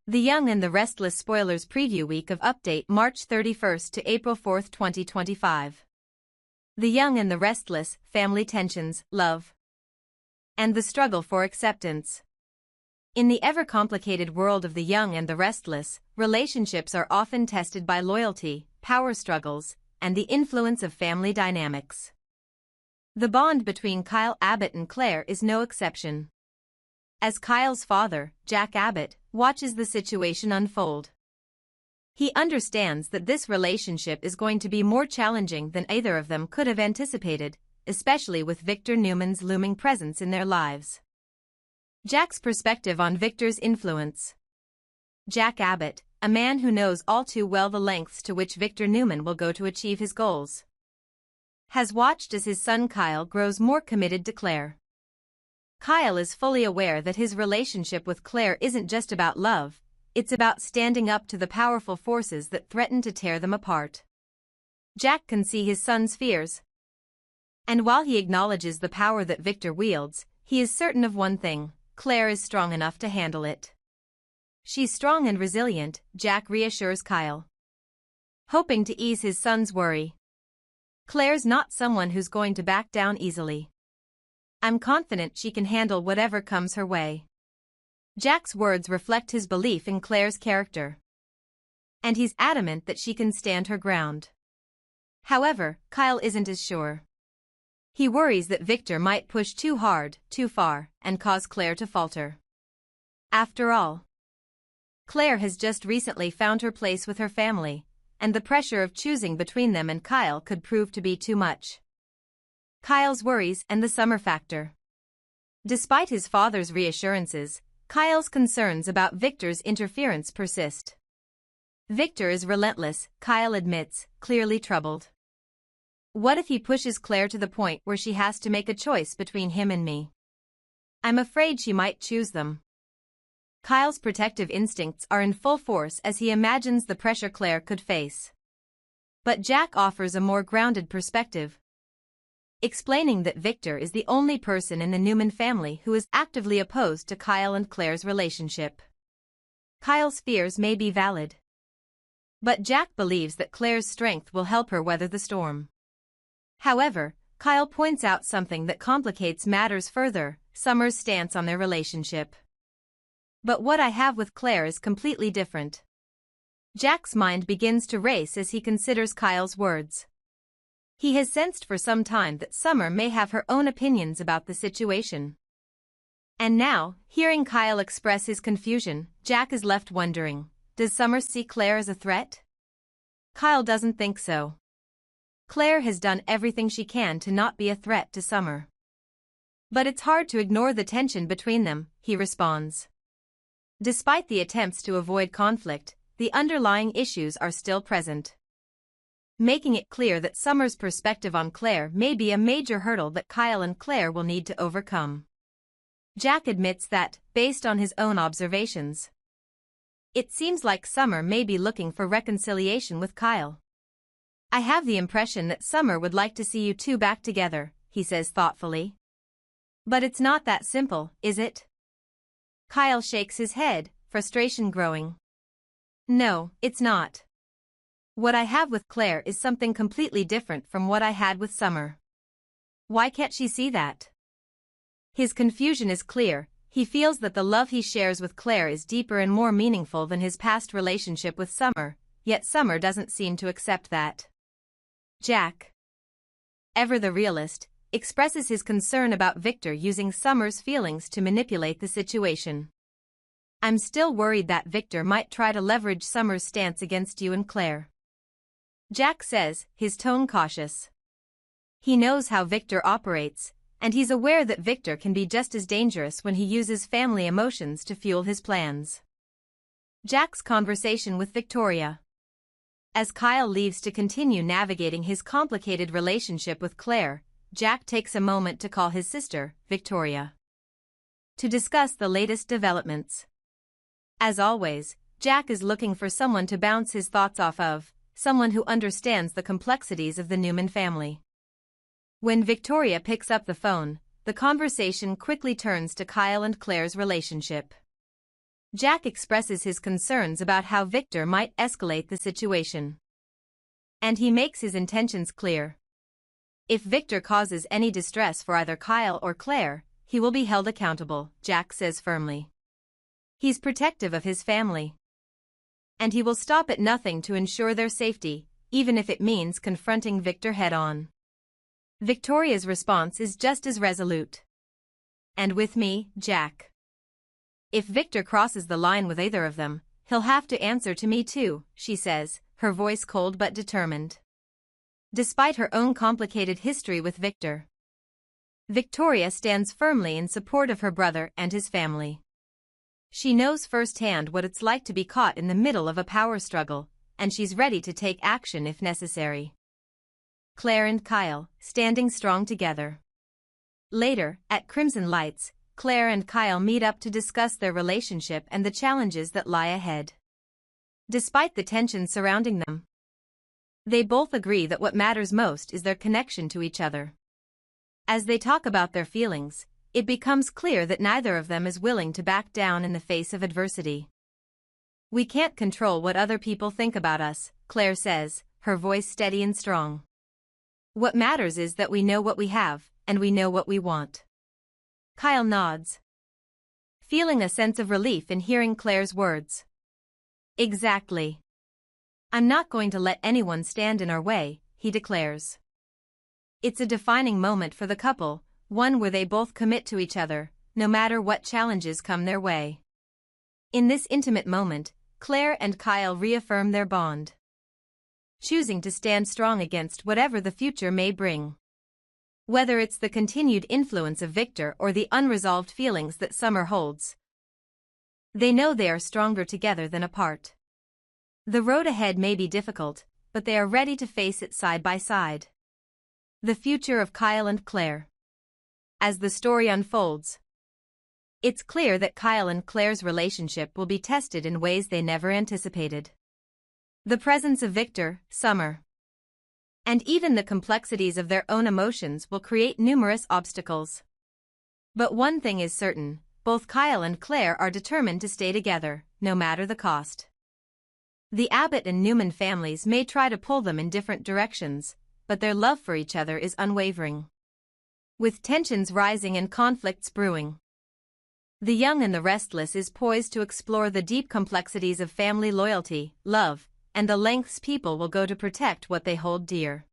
The Young and the Restless spoilers preview week of update March 31st to April 4th, 2025. The Young and the Restless, family tensions, love, and the struggle for acceptance. In the ever-complicated world of the young and the restless, relationships are often tested by loyalty, power struggles, and the influence of family dynamics. The bond between Kyle Abbott and Clare is no exception. As Kyle's father, Jack Abbott, watches the situation unfold, he understands that this relationship is going to be more challenging than either of them could have anticipated, especially with Victor Newman's looming presence in their lives. Jack's perspective on Victor's influence. Jack Abbott, a man who knows all too well the lengths to which Victor Newman will go to achieve his goals, has watched as his son Kyle grows more committed to Clare. Kyle is fully aware that his relationship with Clare isn't just about love, it's about standing up to the powerful forces that threaten to tear them apart. Jack can see his son's fears, and while he acknowledges the power that Victor wields, he is certain of one thing: Clare is strong enough to handle it. She's strong and resilient, Jack reassures Kyle, hoping to ease his son's worry. Clare's not someone who's going to back down easily. I'm confident she can handle whatever comes her way. Jack's words reflect his belief in Clare's character, and he's adamant that she can stand her ground. However, Kyle isn't as sure. He worries that Victor might push too hard, too far, and cause Clare to falter. After all, Clare has just recently found her place with her family, and the pressure of choosing between them and Kyle could prove to be too much. Kyle's worries and the summer factor. Despite his father's reassurances, Kyle's concerns about Victor's interference persist. Victor is relentless, Kyle admits, clearly troubled. What if he pushes Clare to the point where she has to make a choice between him and me? I'm afraid she might choose them. Kyle's protective instincts are in full force as he imagines the pressure Clare could face. But Jack offers a more grounded perspective, explaining that Victor is the only person in the Newman family who is actively opposed to Kyle and Clare's relationship. Kyle's fears may be valid, but Jack believes that Clare's strength will help her weather the storm. However, Kyle points out something that complicates matters further: Summer's stance on their relationship. But what I have with Clare is completely different. Jack's mind begins to race as he considers Kyle's words. He has sensed for some time that Summer may have her own opinions about the situation. And now, hearing Kyle express his confusion, Jack is left wondering, does Summer see Clare as a threat? Kyle doesn't think so. Clare has done everything she can to not be a threat to Summer. But it's hard to ignore the tension between them, he responds. Despite the attempts to avoid conflict, the underlying issues are still present, making it clear that Summer's perspective on Clare may be a major hurdle that Kyle and Clare will need to overcome. Jack admits that, based on his own observations, it seems like Summer may be looking for reconciliation with Kyle. I have the impression that Summer would like to see you two back together, he says thoughtfully. But it's not that simple, is it? Kyle shakes his head, frustration growing. No, it's not. What I have with Clare is something completely different from what I had with Summer. Why can't she see that? His confusion is clear. He feels that the love he shares with Clare is deeper and more meaningful than his past relationship with Summer, yet Summer doesn't seem to accept that. Jack, ever the realist, expresses his concern about Victor using Summer's feelings to manipulate the situation. I'm still worried that Victor might try to leverage Summer's stance against you and Clare, Jack says, his tone cautious. He knows how Victor operates, and he's aware that Victor can be just as dangerous when he uses family emotions to fuel his plans. Jack's conversation with Victoria. As Kyle leaves to continue navigating his complicated relationship with Clare, Jack takes a moment to call his sister, Victoria, to discuss the latest developments. As always, Jack is looking for someone to bounce his thoughts off of, someone who understands the complexities of the Newman family. When Victoria picks up the phone, the conversation quickly turns to Kyle and Clare's relationship. Jack expresses his concerns about how Victor might escalate the situation. And he makes his intentions clear. If Victor causes any distress for either Kyle or Claire, he will be held accountable, Jack says firmly. He's protective of his family. And he will stop at nothing to ensure their safety, even if it means confronting Victor head-on. Victoria's response is just as resolute. And with me, Jack. If Victor crosses the line with either of them, he'll have to answer to me too, she says, her voice cold but determined. Despite her own complicated history with Victor, Victoria stands firmly in support of her brother and his family. She knows firsthand what it's like to be caught in the middle of a power struggle, and she's ready to take action if necessary. Claire and Kyle, standing strong together. Later, at Crimson Lights, Claire and Kyle meet up to discuss their relationship and the challenges that lie ahead. Despite the tension surrounding them, they both agree that what matters most is their connection to each other. As they talk about their feelings, it becomes clear that neither of them is willing to back down in the face of adversity. We can't control what other people think about us, Claire says, her voice steady and strong. What matters is that we know what we have, and we know what we want. Kyle nods, feeling a sense of relief in hearing Claire's words. Exactly. I'm not going to let anyone stand in our way, he declares. It's a defining moment for the couple, one where they both commit to each other, no matter what challenges come their way. In this intimate moment, Claire and Kyle reaffirm their bond, choosing to stand strong against whatever the future may bring. Whether it's the continued influence of Victor or the unresolved feelings that summer holds, they know they are stronger together than apart. The road ahead may be difficult, but they are ready to face it side by side. The future of Kyle and Claire. As the story unfolds, it's clear that Kyle and Claire's relationship will be tested in ways they never anticipated. The presence of Victor, Summer, and even the complexities of their own emotions will create numerous obstacles. But one thing is certain, both Kyle and Claire are determined to stay together, no matter the cost. The Abbott and Newman families may try to pull them in different directions, but their love for each other is unwavering. With tensions rising and conflicts brewing, The Young and the Restless is poised to explore the deep complexities of family loyalty, love, and the lengths people will go to protect what they hold dear.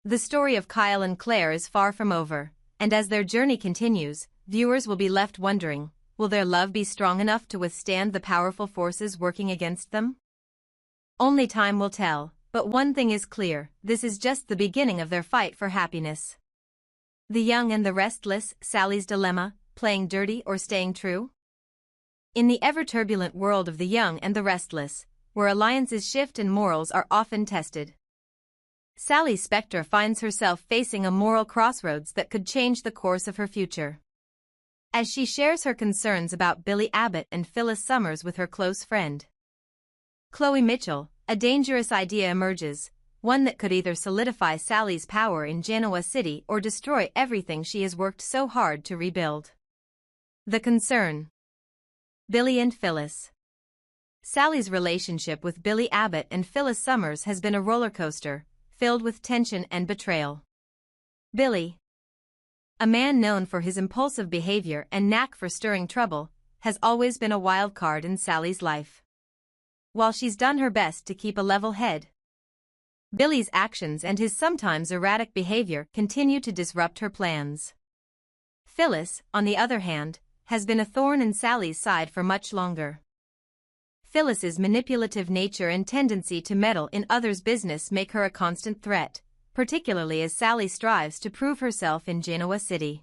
The story of Kyle and Claire is far from over, and as their journey continues, viewers will be left wondering, will their love be strong enough to withstand the powerful forces working against them? Only time will tell, but one thing is clear, this is just the beginning of their fight for happiness. The Young and the Restless, Sally's dilemma, playing dirty or staying true? In the ever-turbulent world of The Young and the Restless, where alliances shift and morals are often tested, Sally Spector finds herself facing a moral crossroads that could change the course of her future. As she shares her concerns about Billy Abbott and Phyllis Summers with her close friend Chloe Mitchell, a dangerous idea emerges, one that could either solidify Sally's power in Genoa City or destroy everything she has worked so hard to rebuild. The concern: Billy and Phyllis. Sally's relationship with Billy Abbott and Phyllis Summers has been a roller coaster, filled with tension and betrayal. Billy, a man known for his impulsive behavior and knack for stirring trouble, has always been a wild card in Sally's life. While she's done her best to keep a level head, Billy's actions and his sometimes erratic behavior continue to disrupt her plans. Phyllis, on the other hand, has been a thorn in Sally's side for much longer. Phyllis's manipulative nature and tendency to meddle in others' business make her a constant threat, particularly as Sally strives to prove herself in Genoa City.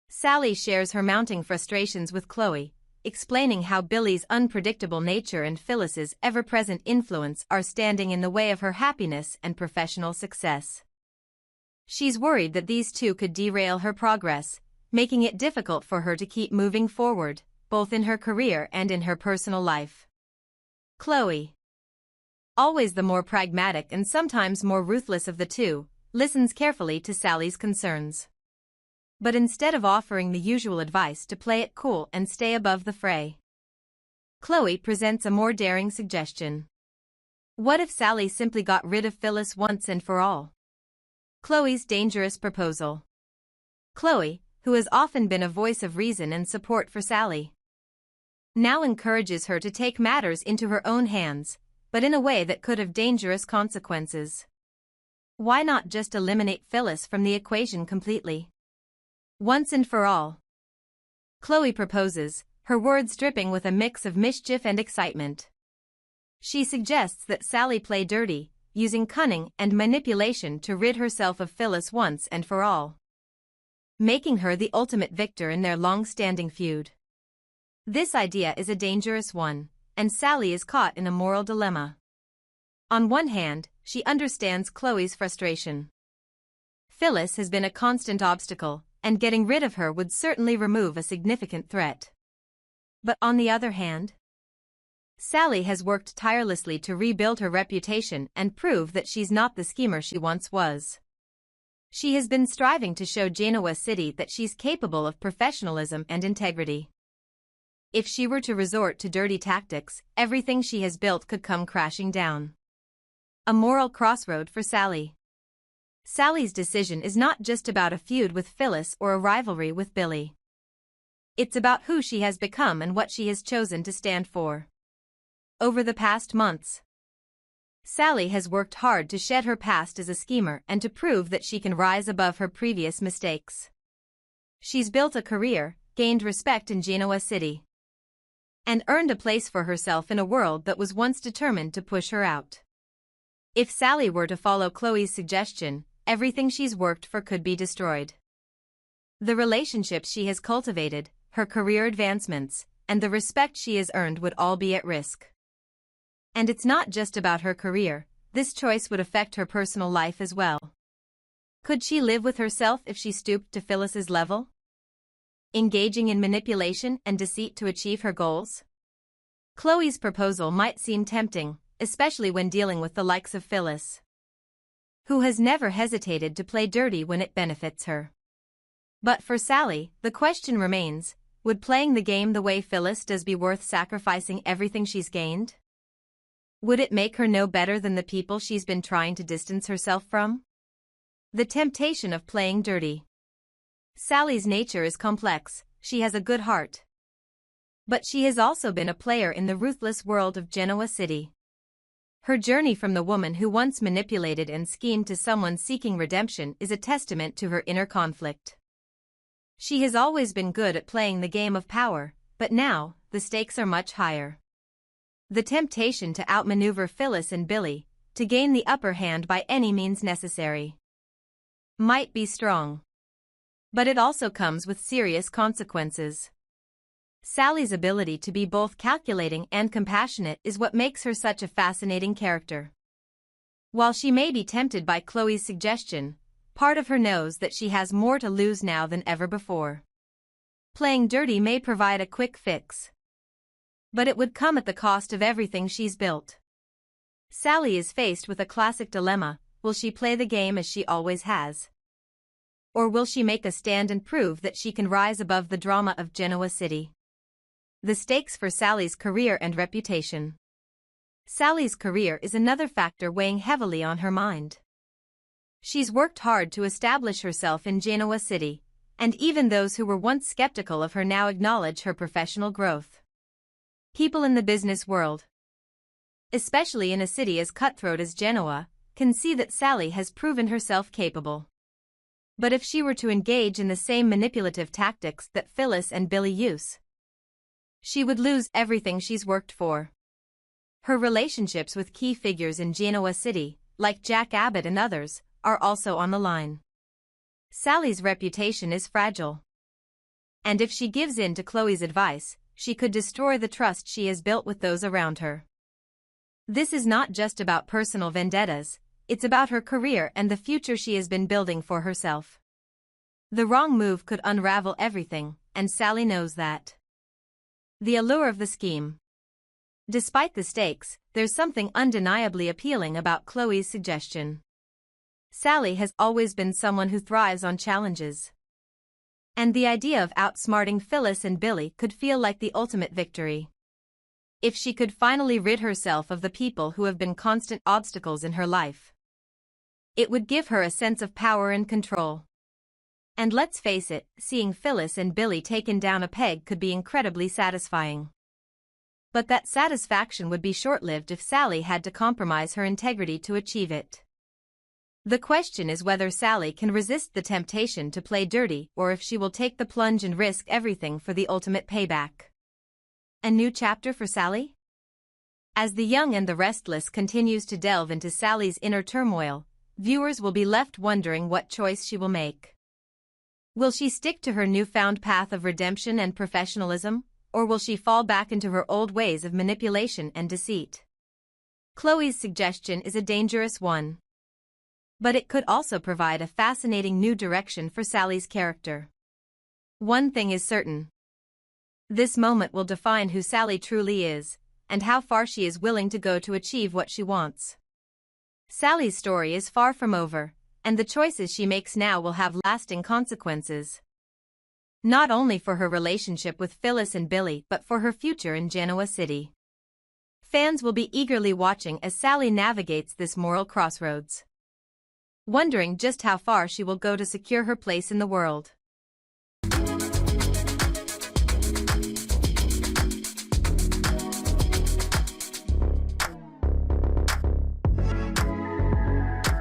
Sally shares her mounting frustrations with Chloe, explaining how Billy's unpredictable nature and Phyllis's ever-present influence are standing in the way of her happiness and professional success. She's worried that these two could derail her progress, making it difficult for her to keep moving forward, both in her career and in her personal life. Chloe, always the more pragmatic and sometimes more ruthless of the two, listens carefully to Sally's concerns. But instead of offering the usual advice to play it cool and stay above the fray, Chloe presents a more daring suggestion. What if Sally simply got rid of Phyllis once and for all? Chloe's dangerous proposal. Chloe, who has often been a voice of reason and support for Sally, now encourages her to take matters into her own hands, but in a way that could have dangerous consequences. Why not just eliminate Phyllis from the equation completely? Once and for all. Chloe proposes, her words dripping with a mix of mischief and excitement. She suggests that Sally play dirty, using cunning and manipulation to rid herself of Phyllis once and for all, making her the ultimate victor in their long-standing feud. This idea is a dangerous one, and Sally is caught in a moral dilemma. On one hand, she understands Chloe's frustration. Phyllis has been a constant obstacle, and getting rid of her would certainly remove a significant threat. But on the other hand, Sally has worked tirelessly to rebuild her reputation and prove that she's not the schemer she once was. She has been striving to show Genoa City that she's capable of professionalism and integrity. If she were to resort to dirty tactics, everything she has built could come crashing down. A moral crossroad for Sally. Sally's decision is not just about a feud with Phyllis or a rivalry with Billy. It's about who she has become and what she has chosen to stand for. Over the past months, Sally has worked hard to shed her past as a schemer and to prove that she can rise above her previous mistakes. She's built a career, gained respect in Genoa City, and earned a place for herself in a world that was once determined to push her out. If Sally were to follow Chloe's suggestion, everything she's worked for could be destroyed. The relationships she has cultivated, her career advancements, and the respect she has earned would all be at risk. And it's not just about her career, this choice would affect her personal life as well. Could she live with herself if she stooped to Phyllis's level, engaging in manipulation and deceit to achieve her goals? Chloe's proposal might seem tempting, especially when dealing with the likes of Phyllis, who has never hesitated to play dirty when it benefits her. But for Sally, the question remains, would playing the game the way Phyllis does be worth sacrificing everything she's gained? Would it make her no better than the people she's been trying to distance herself from? The temptation of playing dirty. Sally's nature is complex, she has a good heart. But she has also been a player in the ruthless world of Genoa City. Her journey from the woman who once manipulated and schemed to someone seeking redemption is a testament to her inner conflict. She has always been good at playing the game of power, but now, the stakes are much higher. The temptation to outmaneuver Phyllis and Billy, to gain the upper hand by any means necessary, might be strong. But it also comes with serious consequences. Sally's ability to be both calculating and compassionate is what makes her such a fascinating character. While she may be tempted by Chloe's suggestion, part of her knows that she has more to lose now than ever before. Playing dirty may provide a quick fix, but it would come at the cost of everything she's built. Sally is faced with a classic dilemma: will she play the game as she always has? Or will she make a stand and prove that she can rise above the drama of Genoa City? The stakes for Sally's career and reputation. Sally's career is another factor weighing heavily on her mind. She's worked hard to establish herself in Genoa City, and even those who were once skeptical of her now acknowledge her professional growth. People in the business world, especially in a city as cutthroat as Genoa, can see that Sally has proven herself capable. But if she were to engage in the same manipulative tactics that Phyllis and Billy use, she would lose everything she's worked for. Her relationships with key figures in Genoa City, like Jack Abbott and others, are also on the line. Sally's reputation is fragile. And if she gives in to Chloe's advice, she could destroy the trust she has built with those around her. This is not just about personal vendettas, it's about her career and the future she has been building for herself. The wrong move could unravel everything, and Sally knows that. The allure of the scheme. Despite the stakes, there's something undeniably appealing about Chloe's suggestion. Sally has always been someone who thrives on challenges. And the idea of outsmarting Phyllis and Billy could feel like the ultimate victory. if she could finally rid herself of the people who have been constant obstacles in her life. It would give her a sense of power and control. And let's face it, seeing Phyllis and Billy taken down a peg could be incredibly satisfying. But that satisfaction would be short-lived if Sally had to compromise her integrity to achieve it. The question is whether Sally can resist the temptation to play dirty or if she will take the plunge and risk everything for the ultimate payback. A new chapter for Sally? As The Young and the Restless continues to delve into Sally's inner turmoil, viewers will be left wondering what choice she will make. Will she stick to her newfound path of redemption and professionalism, or will she fall back into her old ways of manipulation and deceit? Chloe's suggestion is a dangerous one. But it could also provide a fascinating new direction for Sally's character. One thing is certain. This moment will define who Sally truly is, and how far she is willing to go to achieve what she wants. Sally's story is far from over, and the choices she makes now will have lasting consequences. Not only for her relationship with Phyllis and Billy but for her future in Genoa City. Fans will be eagerly watching as Sally navigates this moral crossroads, wondering just how far she will go to secure her place in the world.